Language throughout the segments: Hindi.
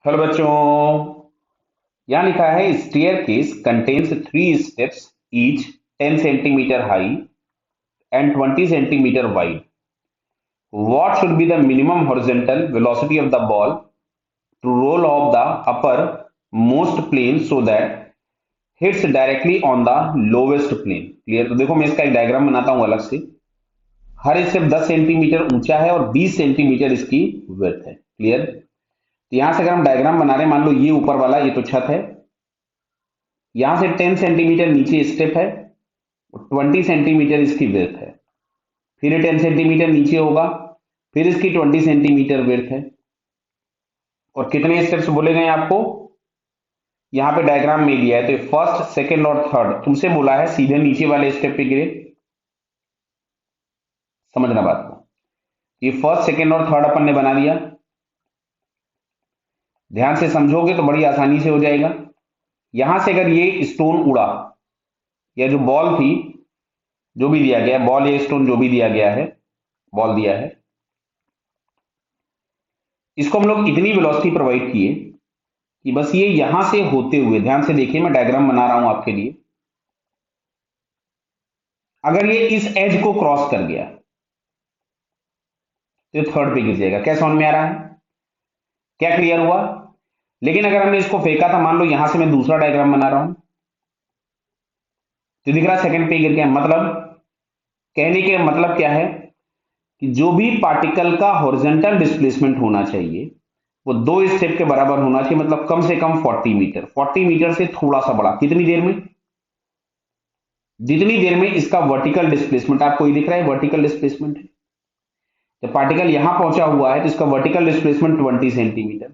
हेलो बच्चों। यहाँ लिखा है staircase contains three steps each 10 centimetre high and 20 centimetre wide. What should be the minimum horizontal velocity of the ball to roll off the upper most plane so that hits directly on the lowest plane? Clear? तो देखो मैं इसका एक डायग्राम बनाता हूं अलग से। हर स्टेप 10 सेंटीमीटर ऊंचा है और 20 सेंटीमीटर इसकी विड्थ है। क्लियर? तो यहां से अगर हम डायग्राम बना रहे हैं, मान लो ये ऊपर वाला, ये तो छत है, यहां से 10 सेंटीमीटर नीचे स्टेप है, 20 सेंटीमीटर इसकी विड्थ है, फिर 10 सेंटीमीटर नीचे होगा, फिर इसकी 20 सेंटीमीटर विड्थ है। और कितने स्टेप्स बोले गए आपको? यहां पे डायग्राम में दिया है, तो फर्स्ट सेकंड और थर्ड तुमसे बोला है सीधे नीचे वाले स्टेप पे गिरे। समझना बात को। ये फर्स्ट सेकंड और थर्ड अपन ने बना दिया। ध्यान से समझोगे तो बड़ी आसानी से हो जाएगा। यहां से अगर ये स्टोन उड़ा, या जो बॉल थी, जो भी दिया गया, बॉल या स्टोन जो भी दिया गया है, बॉल दिया है, इसको हम लोग इतनी वेलोसिटी प्रोवाइड किए कि बस ये यहां से होते हुए, ध्यान से देखिए मैं डायग्राम बना रहा हूं आपके लिए, अगर ये इस एज को क्रॉस कर गया तो थर्ड पे गिर जाएगा। क्या समझ में आ रहा है? क्या क्लियर हुआ? लेकिन अगर हमने इसको फेंका था, मान लो यहां से मैं दूसरा डायग्राम बना रहा हूं, तो दिख रहा है सेकंड पे गिर गया। मतलब कहने के मतलब क्या है कि जो भी पार्टिकल का हॉरिजॉन्टल डिस्प्लेसमेंट होना चाहिए वो दो स्टेप के बराबर होना चाहिए, मतलब कम से कम 40 मीटर। 40 मीटर से थोड़ा सा बड़ा। कितनी देर में? जितनी देर में इसका वर्टिकल डिस्प्लेसमेंट आपको ये दिख रहा है, वर्टिकल डिस्प्लेसमेंट है। जब पार्टिकल यहां पहुंचा हुआ है तो इसका वर्टिकल डिस्प्लेसमेंट 20 सेंटीमीटर,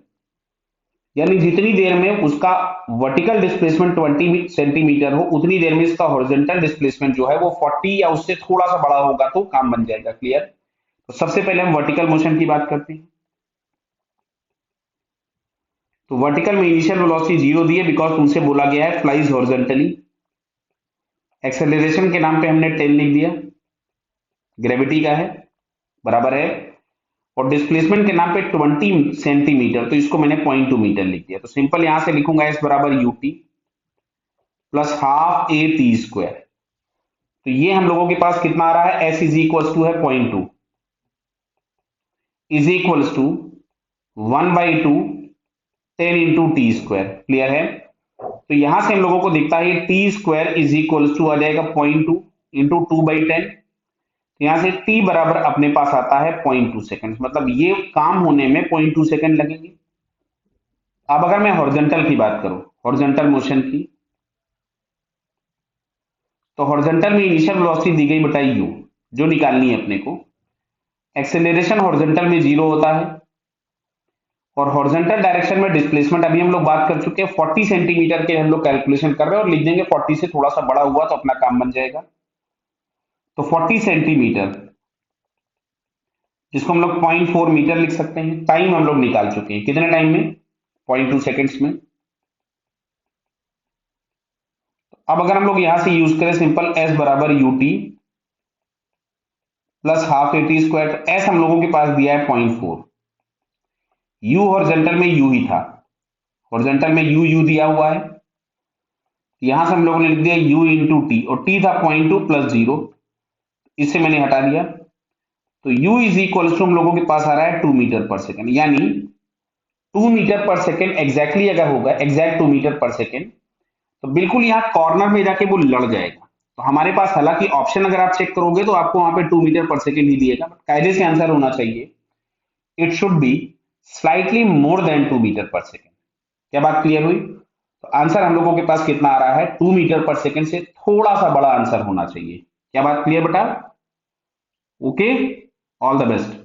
यानी जितनी देर में उसका वर्टिकल डिस्प्लेसमेंट 20 सेंटीमीटर हो, उतनी देर में इसका हॉरिजॉन्टल डिस्प्लेसमेंट जो है वो 40 या उससे थोड़ा सा बड़ा होगा तो काम बन जाएगा। क्लियर? तो सबसे पहले हम वर्टिकल मोशन की बात करते हैं। तो वर्टिकल में इनिशियल वेलोसिटी 0 दी है, बिकॉज तुमसे बोला गया है फ्लाइज हॉरिजॉन्टली। एक्सेलरेशन के नाम पे हमने 10 लिख दिया, ग्रेविटी का है, बराबर है। और डिस्प्लेसमेंट के नाम पे 20 सेंटीमीटर, तो इसको मैंने 0.2 मीटर लिख दिया। तो सिंपल यहां से लिखूंगा एस बराबर UT plus half A T square. तो ये हम लोगों के पास कितना आ रहा है? एस इज इक्वल टू है 0.2 is equal to 1/2 10 into T square. Clear है? तो यहां से हम लोगों को दिखता है T square is equal to आ जाएगा 0.2 इंटू 2/10। यहां से टी बराबर अपने पास आता है 0.2 सेकंड, मतलब ये काम होने में 0.2 सेकंड लगेंगे। अब अगर मैं हॉरिजॉन्टल की बात करूं, हॉरिजॉन्टल मोशन की, तो हॉरिजॉन्टल में इनिशियल वेलोसिटी दी गई बटा यू, जो निकालनी है अपने को। एक्सेलरेशन हॉरिजॉन्टल में 0 होता है, और हॉरिजॉन्टल डायरेक्शन में डिस्प्लेसमेंट अभी हम लोग बात कर चुके हैं 40 सेंटीमीटर के, हम लोग कैलकुलेशन कर रहे हैं और लिख देंगे 40 से थोड़ा सा बड़ा हुआ तो अपना काम बन जाएगा। तो 40 सेंटीमीटर, जिसको हम लोग 0.4 मीटर लिख सकते हैं। टाइम हम लोग निकाल चुके हैं, कितने टाइम में? 0.2 सेकेंड्स में। अब अगर हम लोग यहां से यूज करें सिंपल एस बराबर UT plus half A T square, तो एस हम लोगों के पास दिया है 0.4, यू हॉरिजॉन्टल में यू ही था, हॉरिजॉन्टल में यू यू दिया हुआ है, यहां से हम लोगों ने लिख दिया यू इंटू टी, और टी था 0.2 प्लस 0, इससे मैंने हटा दिया। तो u इज इक्वल टू हम लोगों के पास आ रहा है 2 मीटर पर सेकेंड, यानी 2 मीटर पर सेकेंड एग्जैक्टली अगर होगा, एग्जैक्ट 2 मीटर पर सेकेंड, तो बिल्कुल यहाँ कॉर्नर में जाके वो लड़ जाएगा। तो हमारे पास हालांकि ऑप्शन अगर आप चेक करोगे तो आपको वहां पे 2 मीटर पर सेकेंड ही दिएगा, बट कायदे से आंसर होना चाहिए it should be slightly more than 2 metre पर सेकेंड। क्या बात क्लियर हुई? तो आंसर हम लोगों के पास कितना आ रहा है? 2 मीटर पर सेकेंड से थोड़ा सा बड़ा आंसर होना चाहिए। क्या बात क्लियर बेटा? Okay, all the best.